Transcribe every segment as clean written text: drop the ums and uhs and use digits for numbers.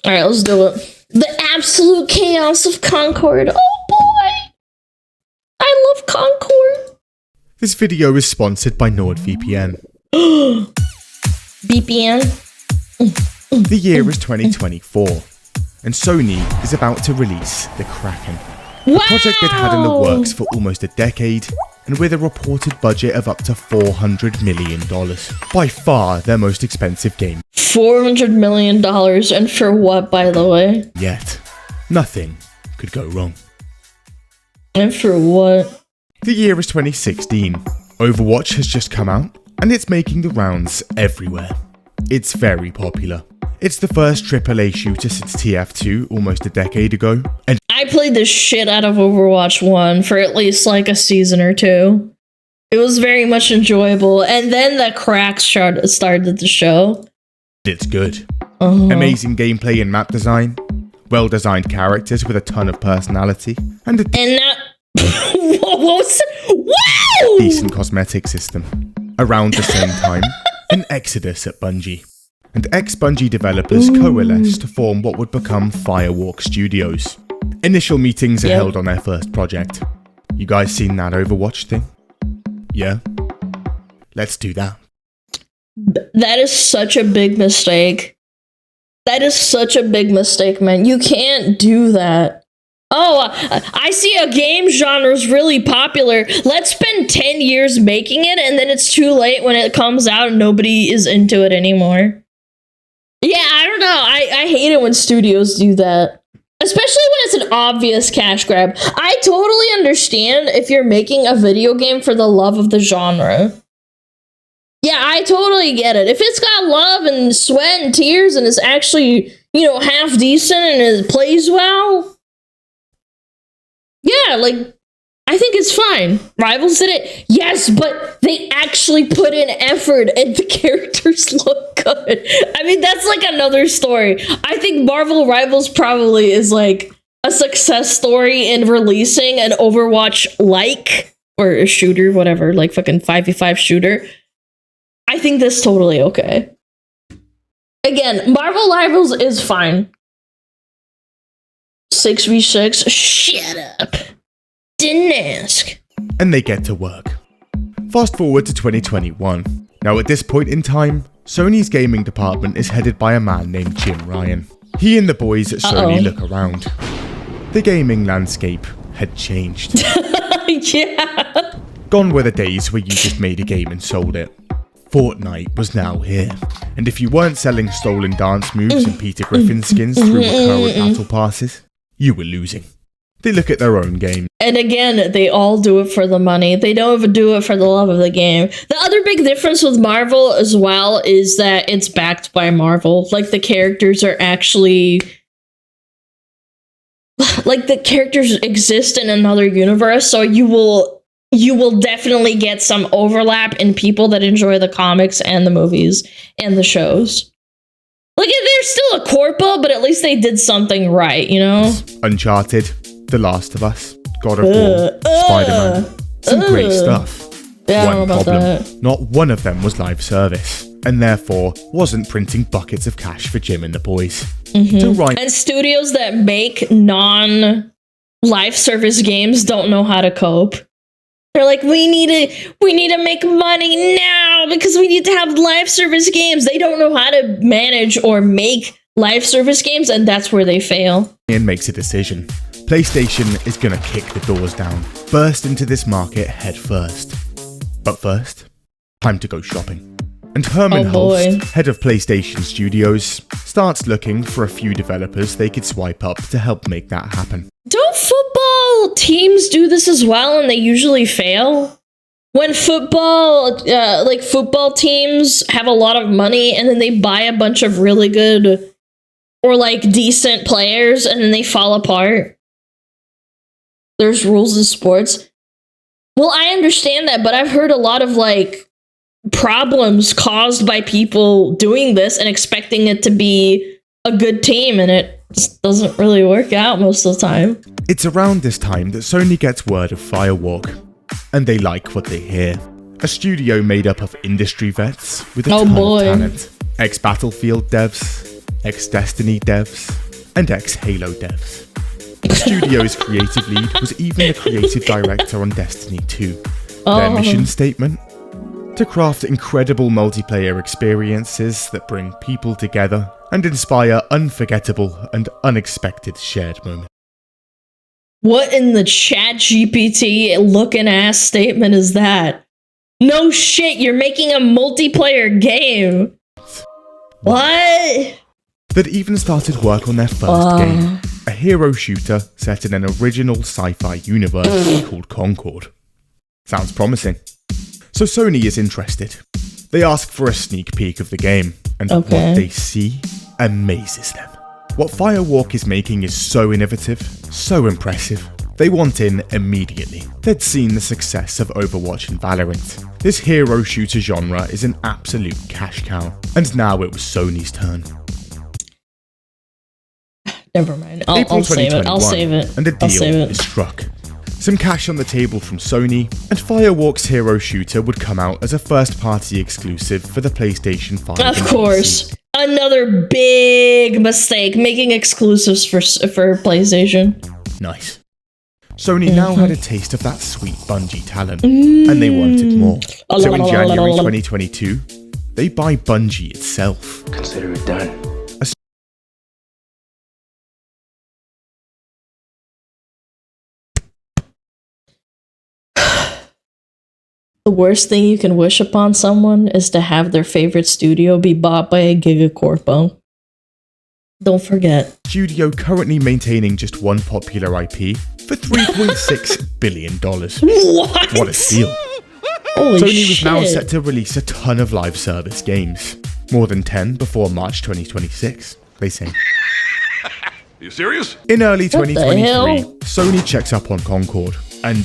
Alright, let's do it. The absolute chaos of Concord. Oh boy! I love Concord! This video is sponsored by NordVPN. VPN? The year is 2024, and Sony is about to release the Kraken. Wow! A project they'd had in the works for almost a decade, and with a reported budget of up to $400 million. By far their most expensive game $400 million, and for what, by the way? yet. Nothing could go wrong. And for what? The year is 2016. Overwatch has just come out, and it's making the rounds everywhere. It's very popular. It's the first AAA shooter since TF2 almost a decade ago, and I played the shit out of Overwatch 1 for at least like a season or two. It was very much enjoyable, and then the cracks started to show. it's good. Amazing gameplay and map design, well-designed characters with a ton of personality, and a And that... what was... Wow! decent cosmetic system. Around the same time, an exodus at Bungie. And ex-Bungie developers coalesced to form what would become Firewalk Studios. Initial meetings are held on their first project. You guys seen that Overwatch thing? Yeah? Let's do that. That is such a big mistake. That is such a big mistake, man. You can't do that. Oh, I see a game genre is really popular. Let's spend 10 years making it, and then it's too late when it comes out and nobody is into it anymore. Yeah, I don't know. I hate it when studios do that. Especially when it's an obvious cash grab. I totally understand if you're making a video game for the love of the genre. Yeah, I totally get it. If it's got love and sweat and tears and it's actually, you know, half decent and it plays well, yeah, like, I think it's fine. Rivals did it. Yes, but they actually put in effort and the characters look good. I mean, that's like another story. I think Marvel Rivals probably is like a success story in releasing an Overwatch-like, or a shooter, whatever, like fucking 5v5 shooter. I think that's totally okay. Again, Marvel Rivals is fine. 6v6, shut up. Didn't ask. And they get to work. Fast forward to 2021. Now at this point in time, Sony's gaming department is headed by a man named Jim Ryan. He and the boys at Sony look around. The gaming landscape had changed. Yeah. Gone were the days where you just made a game and sold it. Fortnite was now here, and if you weren't selling stolen dance moves and Peter Griffin skins through recurrent battle passes, you were losing. They look at their own game. And again, they all do it for the money. They don't even do it for the love of the game. The other big difference with Marvel as well is that it's backed by Marvel. Like, the characters are actually... like, the characters exist in another universe, so you will definitely get some overlap in people that enjoy the comics and the movies and the shows. Like, they're still a corpo, but at least they did something right, you know? Uncharted, The Last of Us, God of War, Spider-Man. Some great stuff. Yeah, I don't know One about problem, that. not one of them was live service, and therefore wasn't printing buckets of cash for Jim and the boys. To write And studios that make non-live service games don't know how to cope. They're like, we need to make money now because we need to have live service games. They don't know how to manage or make live service games, and that's where they fail. and makes a decision. PlayStation is gonna kick the doors down, burst into this market head first. But first, time to go shopping. And Herman Holst, head of PlayStation Studios, starts looking for a few developers they could swipe up to help make that happen. Don't football teams do this as well, and they usually fail? When football teams have a lot of money, and then they buy a bunch of really good or like decent players, and then they fall apart. There's rules in sports. Well, I understand that, but I've heard a lot of like problems caused by people doing this and expecting it to be a good team, and it just doesn't really work out most of the time. It's around this time that Sony gets word of Firewalk. and they like what they hear. A studio made up of industry vets with a Oh, ton boy. of talent. Ex-Battlefield devs, ex-Destiny devs, and ex-Halo devs. The studio's creative lead was even the creative director on Destiny 2. Their mission statement? To craft incredible multiplayer experiences that bring people together and inspire unforgettable and unexpected shared moments. What in the chat GPT looking ass statement is that? No shit, you're making a multiplayer game. What? That even started work on their first game, a hero shooter set in an original sci-fi universe called Concord. Sounds promising. So Sony is interested. They ask for a sneak peek of the game, and what they see amazes them. What Firewalk is making is so innovative, so impressive. They want in immediately. They'd seen the success of Overwatch and Valorant. This hero shooter genre is an absolute cash cow, and now it was Sony's turn. Never mind. April I'll save it. I'll 2021, save it. and a deal is struck. Some cash on the table from Sony, and Firewalk's hero shooter would come out as a first-party exclusive for the PlayStation 5. Of course. PC. Another big mistake, making exclusives for PlayStation. Nice. Sony now had a taste of that sweet Bungie talent, and they wanted more. So in January 2022, they buy Bungie itself. Consider it done. The worst thing you can wish upon someone is to have their favorite studio be bought by a gigacorpo. Don't forget. Studio currently maintaining just one popular IP for $3.6 billion. What a steal. Holy Sony was shit. now set to release a ton of live service games. More than 10 before March 2026, they say. You serious? In early What the 2023, hell? Sony checks up on Concord, and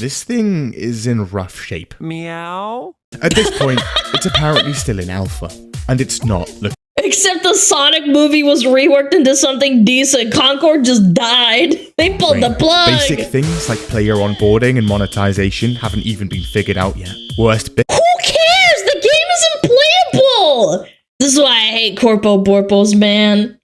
this thing is in rough shape. Meow. At this point, it's apparently still in alpha, and it's not looking Except the Sonic movie was reworked into something decent. Concord just died. They pulled the plug. Basic things like player onboarding and monetization haven't even been figured out yet. Worst bit. Who cares? The game isn't playable. This is why I hate Corpo Borpos, man.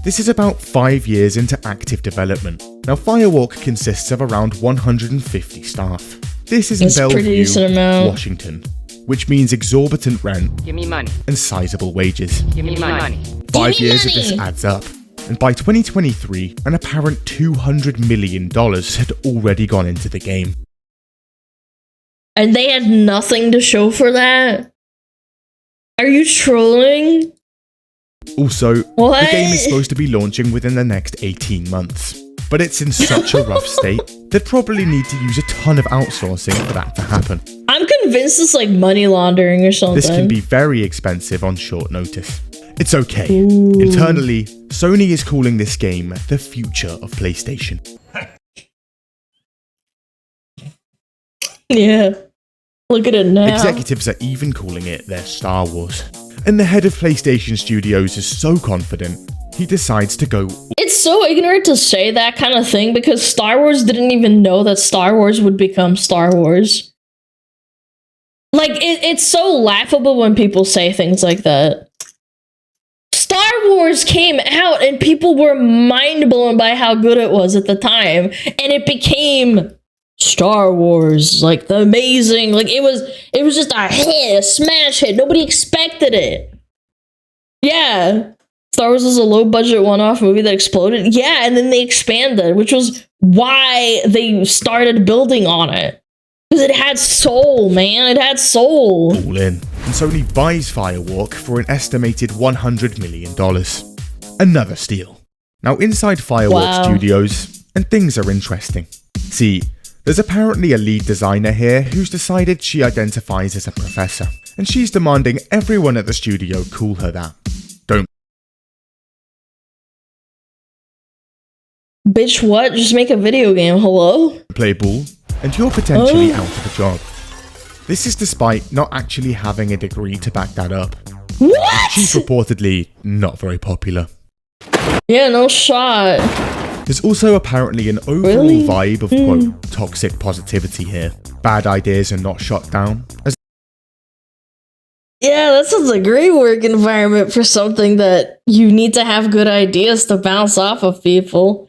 This is about 5 years into active development. Now, Firewalk consists of around 150 staff. This is in That's a pretty Bellevue, decent amount. Washington, which means exorbitant rent Give me money. and sizable wages. Give me money. 5 me years of money. this adds up, and by 2023, an apparent $200 million had already gone into the game. And they had nothing to show for that? Are you trolling? Also, What? the game is supposed to be launching within the next 18 months, but it's in such a rough state, they'd probably need to use a ton of outsourcing for that to happen. I'm convinced it's like money laundering or something. This can be very expensive on short notice. It's okay. Internally, Sony is calling this game the future of PlayStation. Yeah. Look at it now. Executives are even calling it their Star Wars. And the head of PlayStation Studios is so confident, he decides to go. It's so ignorant to say that kind of thing because Star Wars didn't even know that Star Wars would become Star Wars. Like, it's so laughable when people say things like that. Star Wars came out and people were mind blown by how good it was at the time. And it became Star Wars, like the amazing, like it was just a hit, a smash hit. Nobody expected it. Yeah. Star Wars was a low budget one-off movie that exploded. Yeah, and then they expanded, which was why they started building on it. Because it had soul, man. It had soul. All in, and Sony buys Firewalk for an estimated $100 million. Another steal. Now inside Firewalk Studios, and things are interesting. See, there's apparently a lead designer here who's decided she identifies as a professor, and she's demanding everyone at the studio call her that. Don't. Bitch, what? Just make a video game, hello? Play ball, and you're potentially out of a job. This is despite not actually having a degree to back that up. What? She's reportedly not very popular. Yeah, no shot. There's also apparently an overall Really? vibe of, quote, toxic positivity here. Bad ideas are not shut down, as Yeah, that sounds like a great work environment for something that you need to have good ideas to bounce off of people.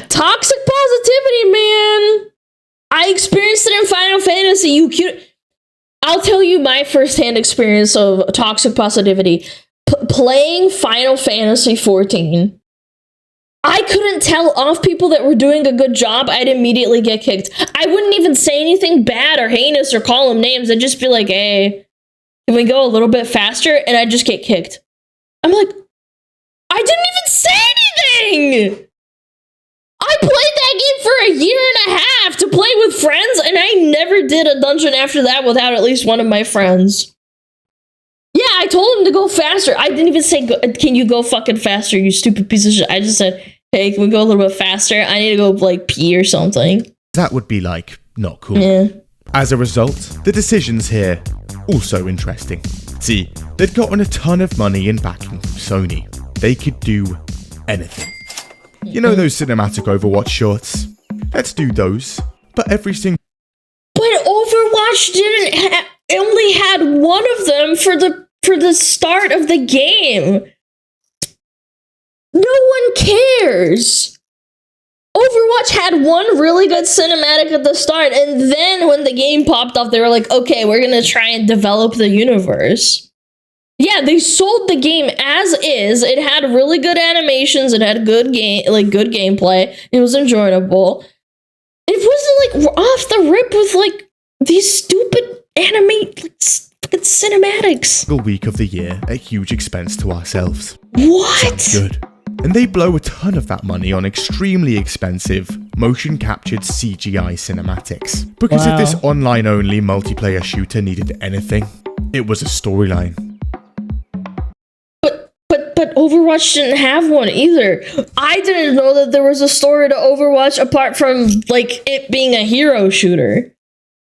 Toxic positivity, man. I experienced it in Final Fantasy. I'll tell you my firsthand experience of toxic positivity. Playing Final Fantasy 14. I couldn't tell off people that were doing a good job. I'd immediately get kicked. I wouldn't even say anything bad or heinous or call them names. I'd just be like, hey, can we go a little bit faster? And I'd just get kicked. I'm like, I didn't even say anything! I played that game for a year and a half to play with friends, and I never did a dungeon after that without at least one of my friends. Yeah, I told him to go faster. I didn't even say, can you go fucking faster, you stupid piece of shit. I just said, hey, can we go a little bit faster? I need to go, like, pee or something. that would be, like, not cool. Yeah. As a result, the decisions here, also interesting. See, they'd gotten a ton of money in backing from Sony. They could do anything. You know those cinematic Overwatch shorts? Let's do those, but every single... But Overwatch only had one of them for the start of the game. No one cares. Overwatch had one really good cinematic at the start, and then when the game popped off, they were like, okay, we're gonna try and develop the universe. Yeah, they sold the game as is. It had really good animations, it had good gameplay, it was enjoyable. It wasn't like off the rip with like these stupid fucking cinematics. week of the year at huge expense to ourselves. What? Sounds good. And they blow a ton of that money on extremely expensive, motion-captured CGI cinematics. Because if this online-only multiplayer shooter needed anything, it was a storyline. But Overwatch didn't have one either. I didn't know that there was a story to Overwatch apart from, like, it being a hero shooter.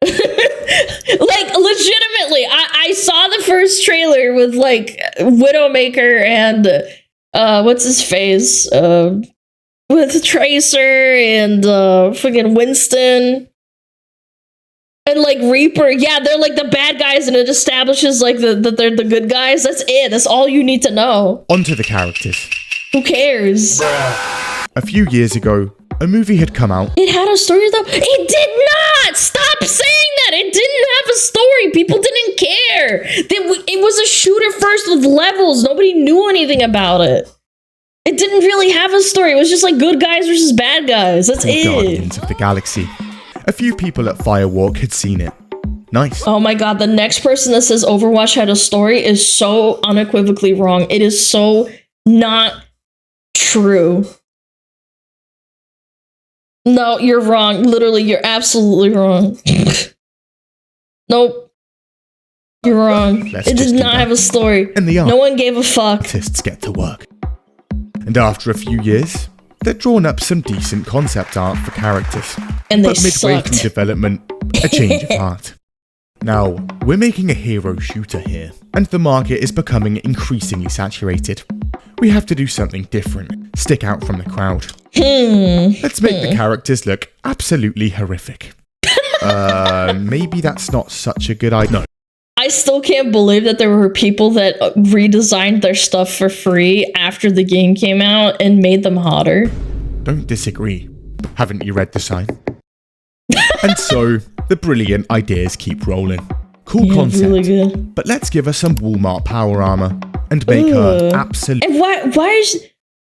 Like, legitimately, I saw the first trailer with, like, Widowmaker and... what's his face? With Tracer and freaking Winston and like Reaper. Yeah, they're like the bad guys, and it establishes like that they're the good guys. That's it. That's all you need to know. Onto the characters. Who cares? A few years ago, a movie had come out. It had a story though. It did not. Stop saying that. It didn't have a story. People didn't care. It was a shooter first with levels. Nobody knew anything about it. It didn't really have a story. It was just like good guys versus bad guys. That's it. Guardians of the Galaxy. A few people at Firewalk had seen it. Nice. Oh my god, the next person that says Overwatch had a story is so unequivocally wrong. It is so not true. No, you're wrong. Literally, you're absolutely wrong. Nope. You're wrong. It did not have a story. And the no one gave a fuck. Artists get to work. And after a few years, they'd drawn up some decent concept art for characters. And they but midway sucked. through development, a change of heart. Now, we're making a hero shooter here, and the market is becoming increasingly saturated. We have to do something different, stick out from the crowd. Let's make the characters look absolutely horrific. Maybe that's not such a good idea. No. I still can't believe that there were people that redesigned their stuff for free after the game came out and made them hotter. Don't disagree. Haven't you read the sign? And so, the brilliant ideas keep rolling. Cool concept, really good. But let's give her some Walmart power armor and make her absolutely... And why is...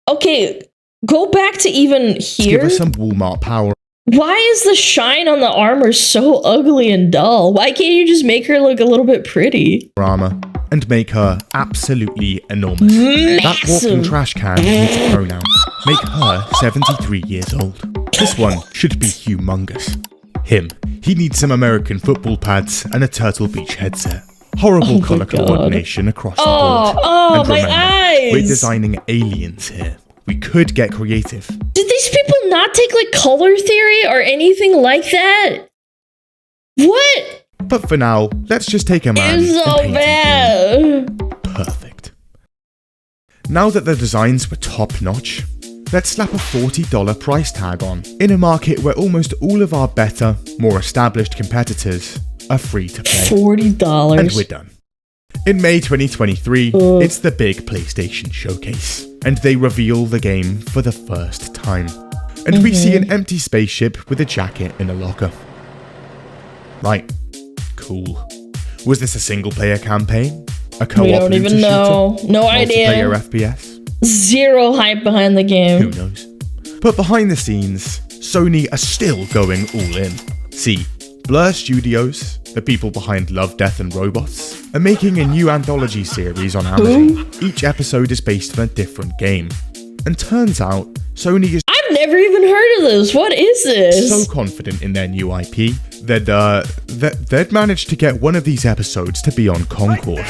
Okay, go back to even here. Give her some Walmart power. Why is the shine on the armor so ugly and dull? Why can't you just make her look a little bit pretty? Armor and make her absolutely enormous. Massive. That walking trash can needs a pronoun. Make her 73 years old. This one should be humongous. Him. He needs some American football pads and a Turtle Beach headset. Horrible color coordination across the board. Oh, and my remember, eyes! we're designing aliens here. We could get creative. Did these people not take like color theory or anything like that? What? But for now, let's just take a man It's so and paint him bad. green. Perfect. Now that the designs were top-notch, let's slap a $40 price tag on, in a market where almost all of our better, more established competitors are free to play. $40. And we're done. In May 2023, it's the big PlayStation showcase, and they reveal the game for the first time. And we see an empty spaceship with a jacket in a locker. Right, cool. Was this a single-player campaign? A co-op We don't even know. shooter? No idea. Multiplayer FPS? Zero hype behind the game. Who knows? But behind the scenes, Sony are still going all in. See, Blur Studios, the people behind Love, Death and Robots, are making a new anthology series on Amazon. Each episode is based on a different game. And turns out, Sony is I've never even heard of this. What is this? so confident in their new IP that they'd managed to get one of these episodes to be on Concord.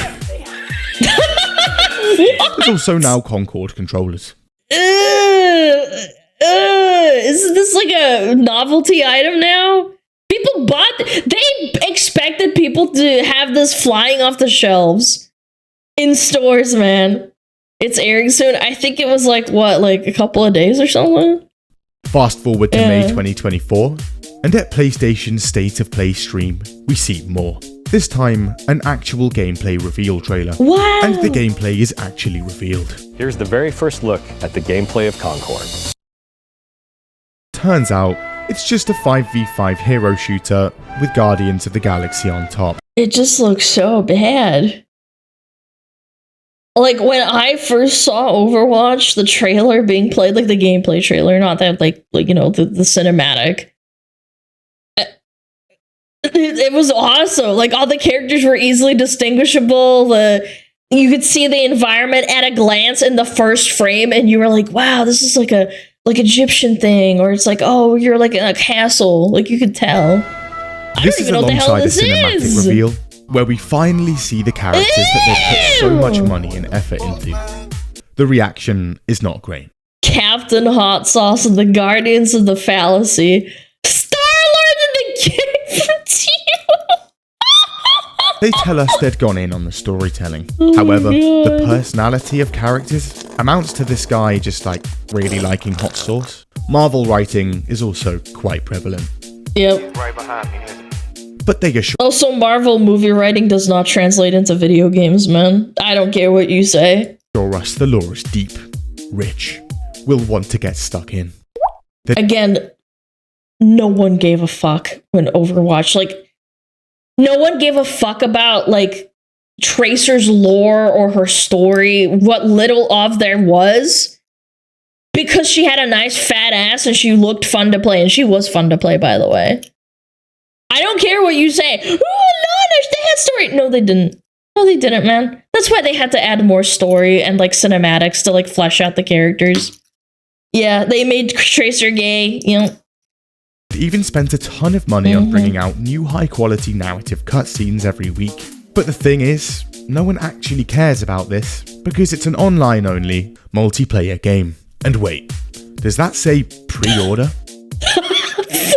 There's also now Concord controllers. Is this like a novelty item now? People bought. They expected people to have this flying off the shelves in stores, man. It's airing soon. I think it was like a couple of days or something. Fast forward to May 2024, and at PlayStation's State of Play stream, we see more. This time, an actual gameplay reveal trailer. Wow. And the gameplay is actually revealed. Here's the very first look at the gameplay of Concord. Turns out, it's just a 5v5 hero shooter with Guardians of the Galaxy on top. It just looks so bad. Like, when I first saw Overwatch, the trailer being played, like the gameplay trailer, not that, like you know, the cinematic. It was awesome. Like, all the characters were easily distinguishable. You could see the environment at a glance in the first frame, and you were like, wow, this is like a Egyptian thing, or it's like, oh, you're like in a castle. Like, you could tell. This is alongside a cinematic reveal, where we finally see the characters that they've put so much money and effort into. The reaction is not great. Captain Hot Sauce and the Guardians of the Fallacy. Star-Lord and the Game for Teal. They tell us they'd gone in on the storytelling. However, the personality of characters amounts to this guy just like really liking hot sauce. Marvel writing is also quite prevalent. Yep. Right behind me. But they assure Also, Marvel movie writing does not translate into video games, man. I don't care what you say. us the lore is deep, rich. We'll want to get stuck in. Again, no one gave a fuck when Overwatch, like, no one gave a fuck about, like, Tracer's lore or her story, what little of there was, because she had a nice fat ass and she looked fun to play, and she was fun to play, by the way. I don't care what you say. Oh, no, they had story. No, they didn't. No, they didn't, man. That's why they had to add more story and, like, cinematics to, like, flesh out the characters. Yeah, they made Tracer gay, you know. Even spent a ton of money on bringing out new high-quality narrative cutscenes every week. But the thing is, no one actually cares about this, because it's an online-only, multiplayer game. And wait, does that say pre-order?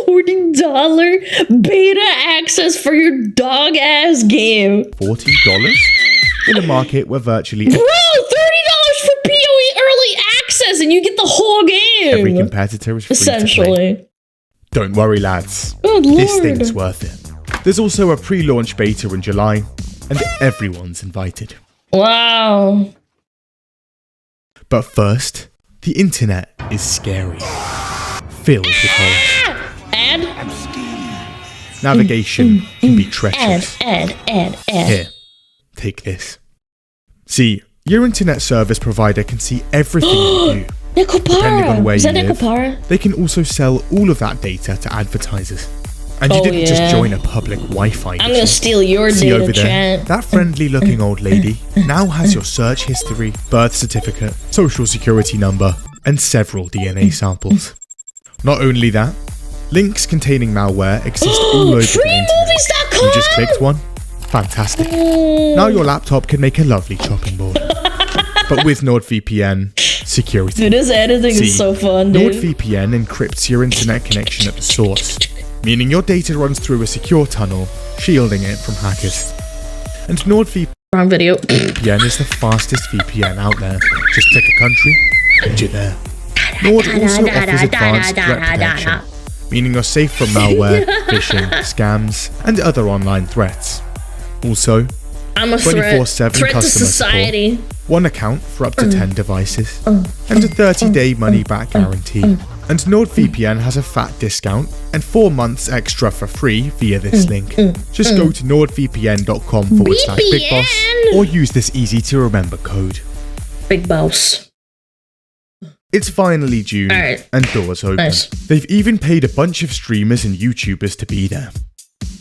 $40 beta access for your dog-ass game. $40? In a market where virtually Bro, $30 for PoE early access and you get the whole game. every competitor is free to play. Essentially. Don't worry, lads. Good This lord. thing's worth it. There's also a pre-launch beta in July, and everyone's invited. Wow. But first, the internet is scary. Filled with horror. Ad? Navigation can be treacherous. Ad. Here, take this. See, your internet service provider can see everything you do. Depending on where Is you that live, Necopara? they can also sell all of that data to advertisers. And you Oh, didn't just yeah. join a public Wi-Fi. I'm did gonna you? steal your See data, over there, chat. that friendly-looking old lady now has your search history, birth certificate, social security number, and several DNA samples. Not only that, links containing malware exist all over the internet. Freemovies.com! You just clicked one? Fantastic. Now your laptop can make a lovely chopping board. But with NordVPN, security. Dude, this editing See, is so fun, dude. NordVPN encrypts your internet connection at the source, meaning your data runs through a secure tunnel, shielding it from hackers. And NordVPN Wrong video. VPN is the fastest VPN out there. Just pick a country and you're there. Nord also offers advanced threat protection, meaning you're safe from malware, phishing, scams, and other online threats. Also, I'm a threat 24/7 to customer society. support, one account for up to 10 devices, and a 30-day money-back guarantee. And NordVPN has a fat discount and 4 months extra for free via this link. Just go to nordvpn.com/BigBoss or use this easy-to-remember code. Big boss. It's finally June, Alright. and doors open. Nice. They've even paid a bunch of streamers and YouTubers to be there.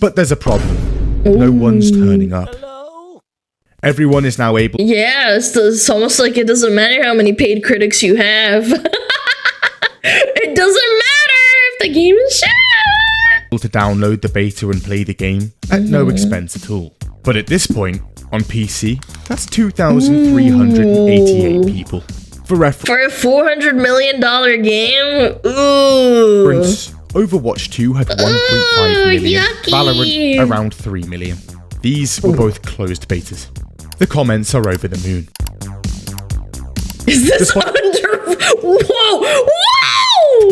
But there's a problem. No one's turning up. Everyone is now able Yeah, it's almost like it doesn't matter how many paid critics you have. It doesn't matter if the game is shit. to download the beta and play the game at no expense at all. But at this point, on PC, that's 2,388 people. For reference, For a $400 million game? Ooh. Overwatch 2 had 1.5 million, yucky. Valorant around 3 million. These were both closed betas. The comments are over the moon. Is this under... Whoa! Whoa!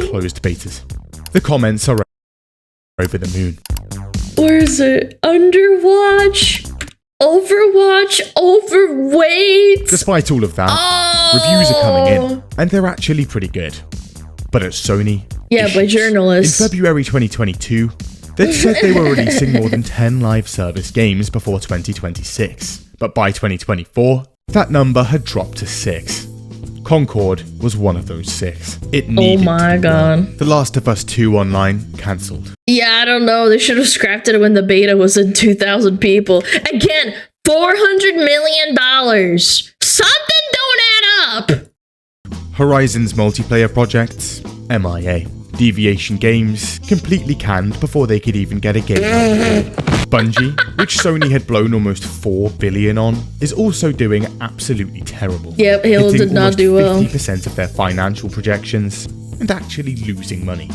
Closed betas. The comments are over the moon. Where is it? Underwatch? Overwatch? Overweight? Despite all of that, Oh! reviews are coming in, and they're actually pretty good. But at Sony, Yeah, by issues. journalists. In February 2022, they'd said they were releasing more than 10 live service games before 2026. But by 2024, that number had dropped to 6. Concord was one of those 6. It needed my to God. run. The Last of Us 2 Online cancelled. Yeah, I don't know. They should have scrapped it when the beta was in 2,000 people. Again, $400 million. Something don't add up. Horizon's multiplayer projects, MIA. Deviation Games, completely canned before they could even get a game out. Bungie, which Sony had blown almost $4 billion on, is also doing absolutely terrible. Yep, Halo hitting did not almost do well. 50% of their financial projections, and actually losing money.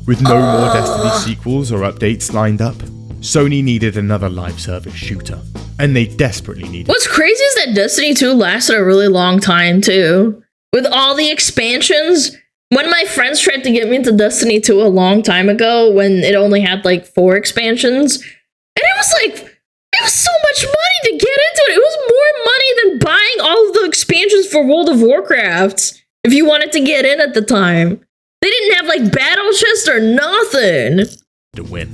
With no more Destiny sequels or updates lined up, Sony needed another live service shooter, and they desperately needed. What's crazy is that Destiny 2 lasted a really long time, too. With all the expansions, one of my friends tried to get me into Destiny 2 a long time ago when it only had like 4 expansions. And it was so much money to get into it. It was more money than buying all of the expansions for World of Warcraft if you wanted to get in at the time. They didn't have like battle chests or nothing. To win.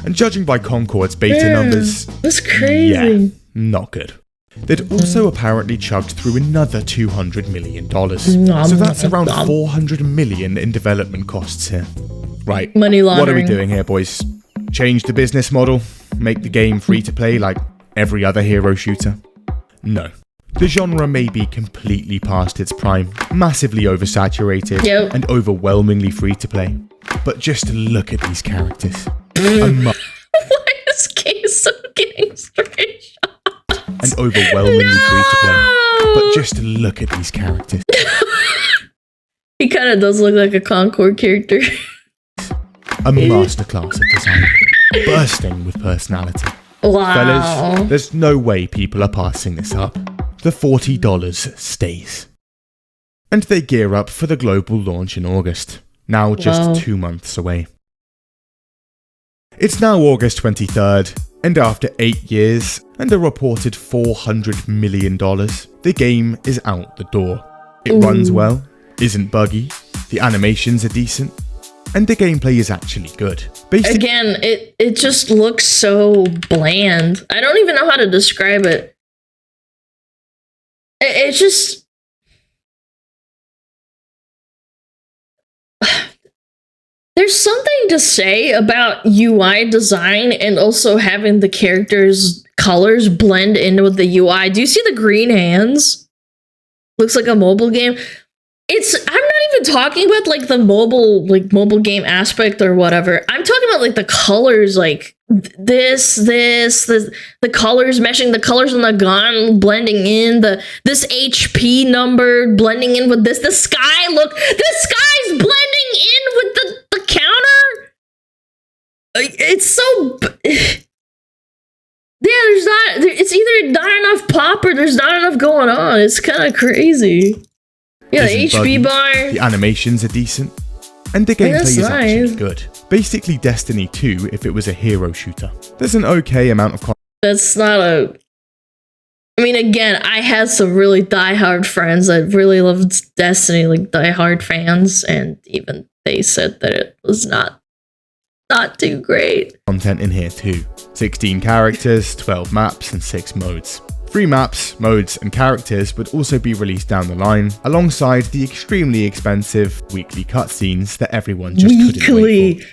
And judging by Concord's beta numbers, That's crazy. yeah, not good. They'd also apparently chugged through another $200 million. So that's around $400 million in development costs here. Right, Money what are we laundering. doing here, boys? Change the business model? Make the game free to play like every other hero shooter? No. The genre may be completely past its prime, massively oversaturated, Yep. and overwhelmingly free to play. But just look at these characters. Why is Queso getting straight shots? And overwhelmingly free to play. But just look at these characters. He kind of does look like a Concord character. A masterclass of design, bursting with personality. Wow. Fellas, there's no way people are passing this up. The $40 stays. And they gear up for the global launch in August, now just Wow. 2 months away. It's now August 23rd, and after 8 years and a reported $400 million, the game is out the door. It runs well, isn't buggy, the animations are decent, and the gameplay is actually good. Again, it just looks so bland. I don't even know how to describe it. It's just... There's something to say about UI design and also having the characters' colors blend in with the UI. Do you see the green hands? Looks like a mobile game. I'm not even talking about like the mobile game aspect or whatever. I'm talking about like the colors, like the colors meshing, the colors on the gun blending in, this HP number blending in with this. The sky, look, the sky's blending in with the counter. It's so It's either not enough pop or there's not enough going on. It's kind of crazy. Yeah, the Isn't HB buggy, bar. the animations are decent, and the gameplay that's is actually nice. good. Basically Destiny 2 if it was a hero shooter. There's an okay amount of That's not a... I mean, again, I had some really diehard friends that really loved Destiny, like diehard fans, and even they said that it was not too great. content in here too. 16 characters, 12 maps, and 6 modes. 3 maps, modes, and characters would also be released down the line, alongside the extremely expensive weekly cutscenes that everyone just couldn't wait for.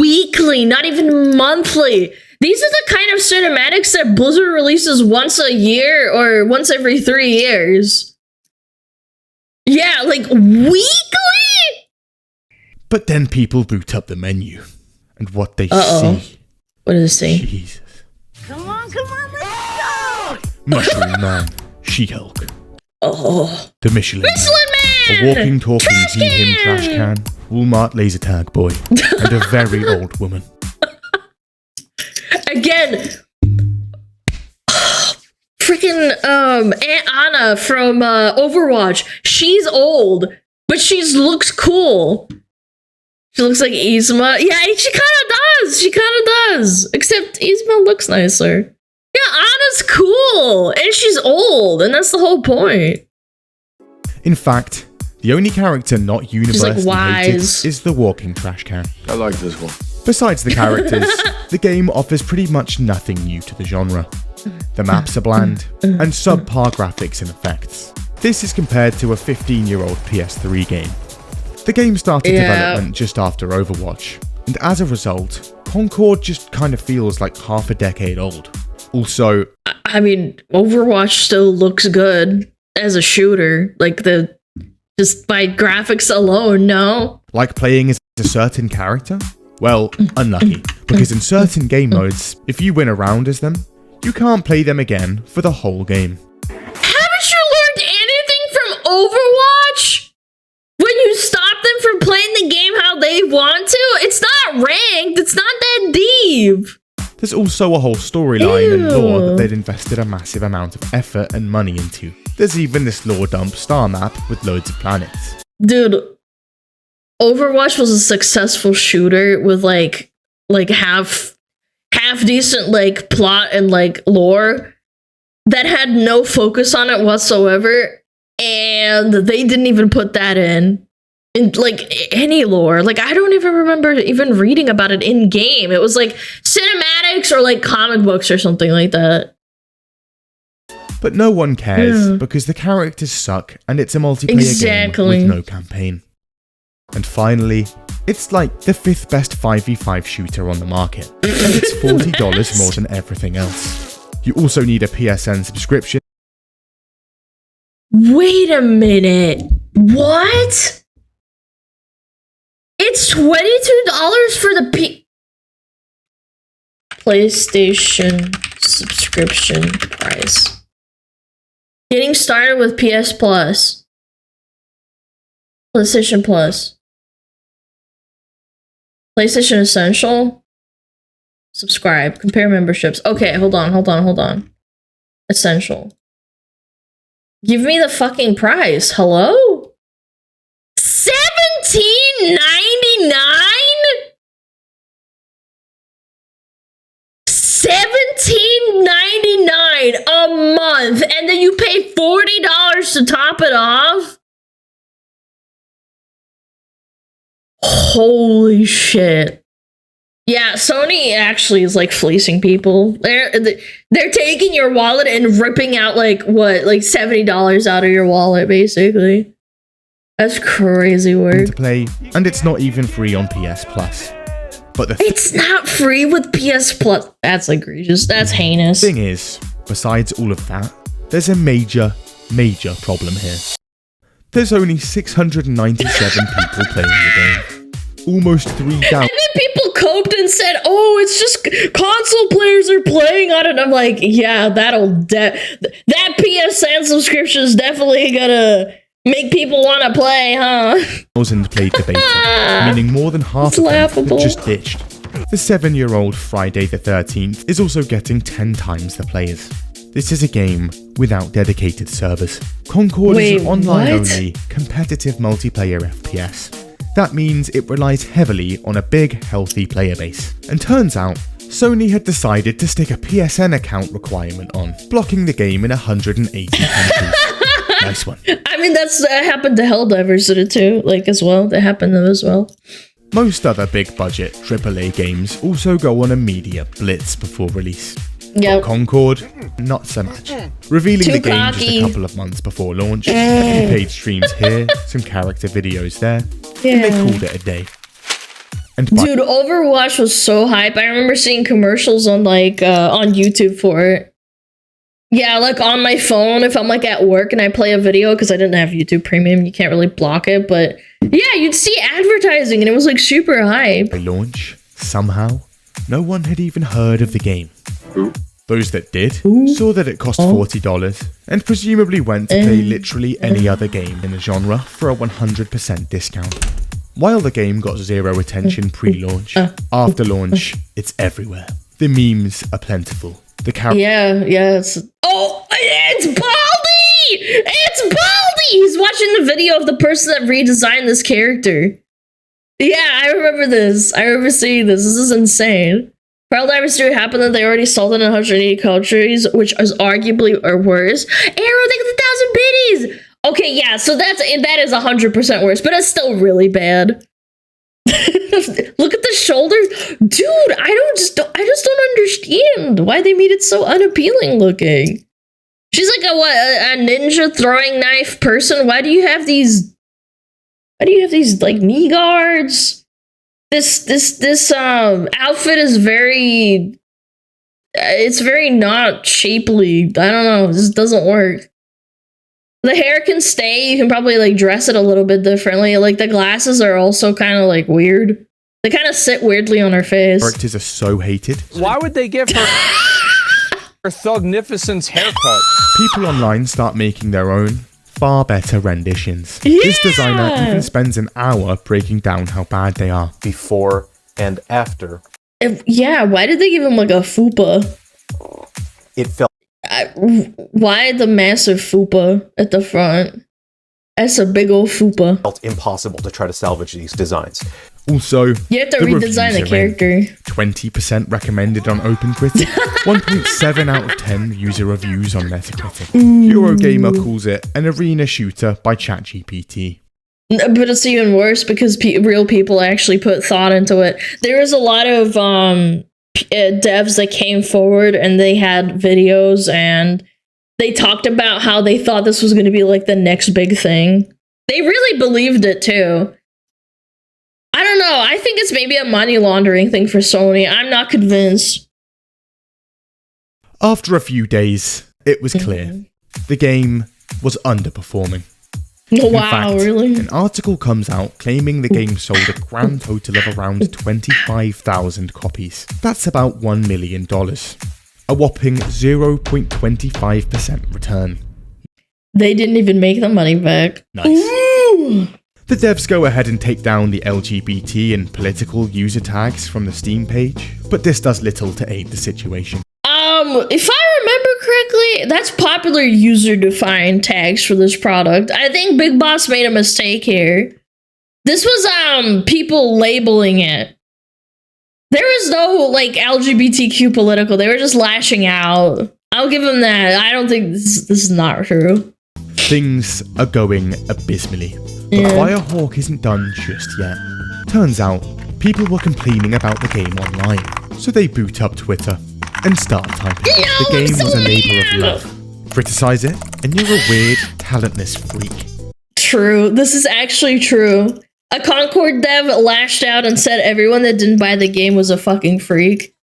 Weekly, not even monthly. These are the kind of cinematics that Blizzard releases once a year or once every 3 years. Yeah, like weekly? But then people boot up the menu, and what they Uh-oh. see... What does it say? Jesus. Come on, let's go! Mushroom Man, She-Hulk, Oh. the Michelin Man, Michelin a Man! walking, talking, Trash he-him trash can! can, Walmart laser tag boy, and a very old woman. Again, freaking Aunt Anna from Overwatch. She's old, but she looks cool. She looks like Yzma. Yeah, she kind of does. She kind of does. Except Yzma looks nicer. Yeah, Anna's cool, and she's old, and that's the whole point. In fact, the only character not universally hated wise. is the walking trash can. I like this one. Besides the characters, the game offers pretty much nothing new to the genre. The maps are bland, and subpar graphics and effects. This is compared to a 15-year-old PS3 game. The game started development just after Overwatch, and as a result, Concord just kind of feels like half a decade old. Also, I mean, Overwatch still looks good as a shooter. Like, just by graphics alone, no? like playing as a certain character? Well, unlucky, because in certain game modes, if you win a round as them, you can't play them again for the whole game. Haven't you learned anything from Overwatch? When you stop them from playing the game how they want to? It's not ranked. It's not that deep. There's also a whole storyline and lore that Ew. they'd invested a massive amount of effort and money into. There's even this lore dump star map with loads of planets. Dude, Overwatch was a successful shooter with like half decent like plot and like lore that had no focus on it whatsoever, and they didn't even put that in like any lore. Like, I don't even remember even reading about it in game. It was like cinematics or like comic books or something like that. But no one cares Yeah. because the characters suck and it's a multiplayer Exactly. game with no campaign. And finally, it's like the 5th best 5v5 shooter on the market, and it's $40 more than everything else. You also need a PSN subscription. Wait a minute. What? It's $22 for the PlayStation subscription price. Getting started with PS Plus. PlayStation Plus. PlayStation Essential. Subscribe. Compare memberships. Okay, hold on. Essential. Give me the fucking price. Hello? $17.99? $17.99 a month, and then you pay $40 to top it off? Holy shit. Yeah, Sony actually is like fleecing people. They're taking your wallet and ripping out like $70 out of your wallet, basically. That's crazy work. to play, and it's not even free on PS Plus. But the It's not free with PS Plus. That's egregious. That's heinous. thing is, besides all of that, there's a major problem here. There's only 697 people playing the game. Almost 3,000. And then people coped and said, "Oh, it's just console players are playing on it." I'm like, yeah, that PSN subscription is definitely gonna make people want to play, huh? Played the beta, meaning more than half It's of them laughable. have just ditched. The 7-year-old Friday the 13th is also getting 10 times the players. This is a game without dedicated servers. Concord is an online-only, competitive multiplayer FPS. That means it relies heavily on a big, healthy player base. And turns out, Sony had decided to stick a PSN account requirement on, blocking the game in 180 countries. Nice one. I mean, that happened to Helldivers did it too, as well. That happened to them as well. Most other big-budget AAA games also go on a media blitz before release. Yep. Concord, not so much. Revealing the game just a couple of months before launch, a few paid streams here, some character videos there, and they called it a day. And dude, Overwatch was so hype. I remember seeing commercials on on YouTube for it. Yeah, on my phone, if I'm at work and I play a video, because I didn't have YouTube Premium, you can't really block it, but yeah, you'd see advertising and it was super hype. By launch, somehow, no one had even heard of the game. Those that did saw that it cost $40 and presumably went to play literally any other game in the genre for a 100% discount. While the game got zero attention pre-launch, after launch, it's everywhere. The memes are plentiful. The character. It's Baldy! It's Baldy! He's watching the video of the person that redesigned this character. Yeah, I remember this. I remember seeing this. This is insane. Helldivers 2 happened that they already sold it in 180 countries, which is arguably worse. Arrow, they got 1,000 biddies! Okay, yeah, so that is 100% worse, but it's still really bad. Look at the shoulders. Dude, I just don't understand why they made it so unappealing looking. She's a ninja throwing knife person. Why do you have these knee guards? This outfit is very not shapely. I don't know, this doesn't work. The hair can stay, you can probably dress it a little bit differently. The glasses are also kind of weird. They kind of sit weirdly on her face. Characters are so hated. Why would they give her her Thugnificence haircut? People online start making their own, far better renditions. This designer even spends an hour breaking down how bad they are. Before and after. Why did they give him a fupa? It felt why the massive fupa at the front? That's a big old fupa. Felt impossible to try to salvage these designs. Also, you have to redesign the character. 20% recommended on OpenCritic, 1.7 out of 10 user reviews on Metacritic. Eurogamer calls it an arena shooter by ChatGPT. But it's even worse because real people actually put thought into it. There was a lot of devs that came forward and they had videos and they talked about how they thought this was going to be the next big thing. They really believed it too. I don't know. I think it's maybe a money laundering thing for Sony. I'm not convinced. After a few days, it was clear. The game was underperforming. Wow, in fact, really? An article comes out claiming the game sold a grand total of around 25,000 copies. That's about $1 million. A whopping 0.25% return. They didn't even make the money back. Nice. Ooh. The devs go ahead and take down the LGBT and political user tags from the Steam page, but this does little to aid the situation. If I remember correctly, that's popular user-defined tags for this product. I think Big Boss made a mistake here. This was, people labeling it. There was no, LGBTQ political. They were just lashing out. I'll give them that. I don't think this is not true. Things are going abysmally. But Firehawk isn't done just yet. Turns out, people were complaining about the game online. So they boot up Twitter and start typing. The game was a labor of love. Criticize it, and you're a weird, talentless freak. True. This is actually true. A Concord dev lashed out and said everyone that didn't buy the game was a fucking freak.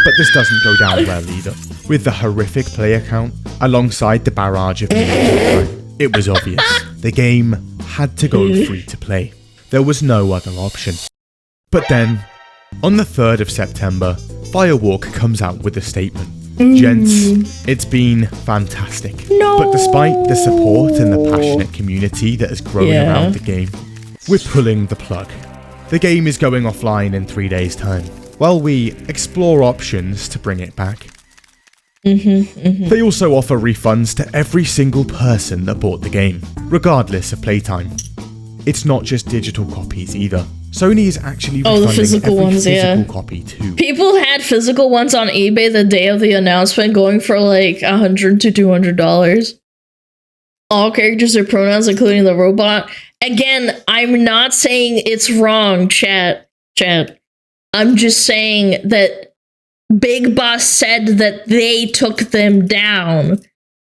But this doesn't go down well either. With the horrific player count, alongside the barrage of it was obvious. The game had to go free to play. There was no other option. But then, on the 3rd of September, Firewalk comes out with a statement. Gents, it's been fantastic. No. But despite the support and the passionate community that has grown around the game, we're pulling the plug. The game is going offline in 3 days' time, while we explore options to bring it back. They also offer refunds to every single person that bought the game, regardless of playtime. It's not just digital copies either. Sony is actually refunding the physical every ones, physical copy too. People had physical ones on eBay the day of the announcement going for like $100 to $200. All characters are pronouns, including the robot. Again, I'm not saying it's wrong, chat. I'm just saying that Big Boss said that they took them down.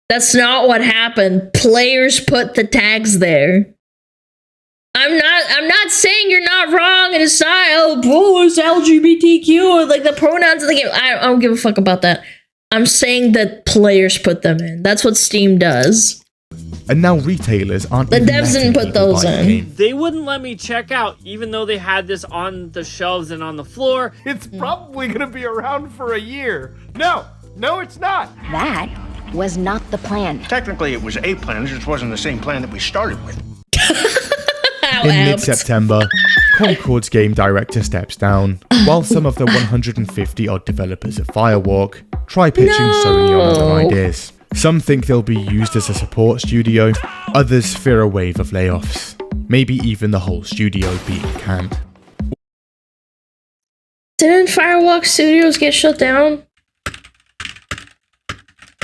That's not what happened. Players put the tags there. I'm not saying you're not wrong and it's not, it's LGBTQ or like the pronouns of the game. I don't give a fuck about that. I'm saying that players put them in. That's what Steam does. And now retailers aren't The even devs letting didn't put people those buy the in. game. They wouldn't let me check out, even though they had this on the shelves and on the floor. It's probably gonna be around for a year. No, it's not. That was not the plan. Technically, it was a plan. It just wasn't the same plan that we started with. How In apt. mid-September, Concord's game director steps down, while some of the 150 odd developers at Firewalk try pitching Sony on other ideas. Some think they'll be used as a support studio, others fear a wave of layoffs, maybe even the whole studio being canned. Didn't Firewalk Studios get shut down?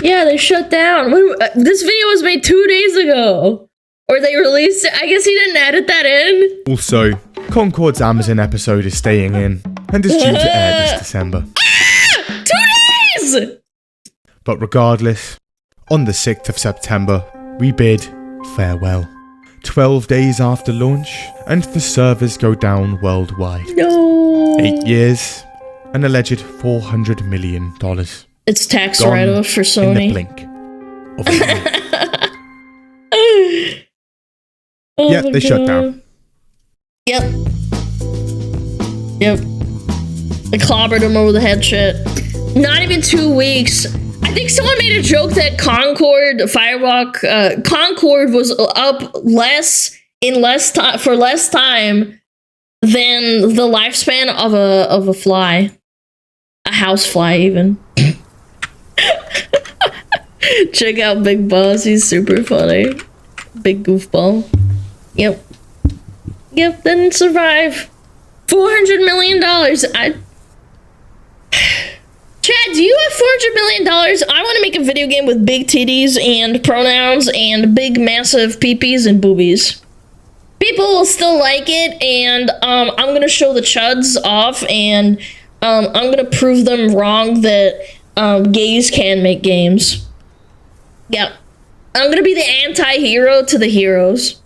Yeah, they shut down. This video was made 2 days ago. Or they released it. I guess he didn't edit that in. Also, Concord's Amazon episode is staying in, and is due to air this December. 2 days! But regardless, on the 6th of September, we bid farewell. 12 days after launch, and the servers go down worldwide. No. 8 years, an alleged $400 million. It's tax Gone write-off for in Sony. the blink of an eye. Oh Yeah, my they shut God. down. Yep. I clobbered him over the head shit. Not even 2 weeks. I think someone made a joke that Concord was up for less time than the lifespan of a fly. A house fly even. Check out Big Boss, he's super funny. Big goofball. Yep, didn't survive. $400 million. Chad, do you have $400 million? I want to make a video game with big titties and pronouns and big massive peepees and boobies. People will still like it, and I'm gonna show the chuds off, and I'm gonna prove them wrong that gays can make games. Yep. I'm gonna be the anti-hero to the heroes.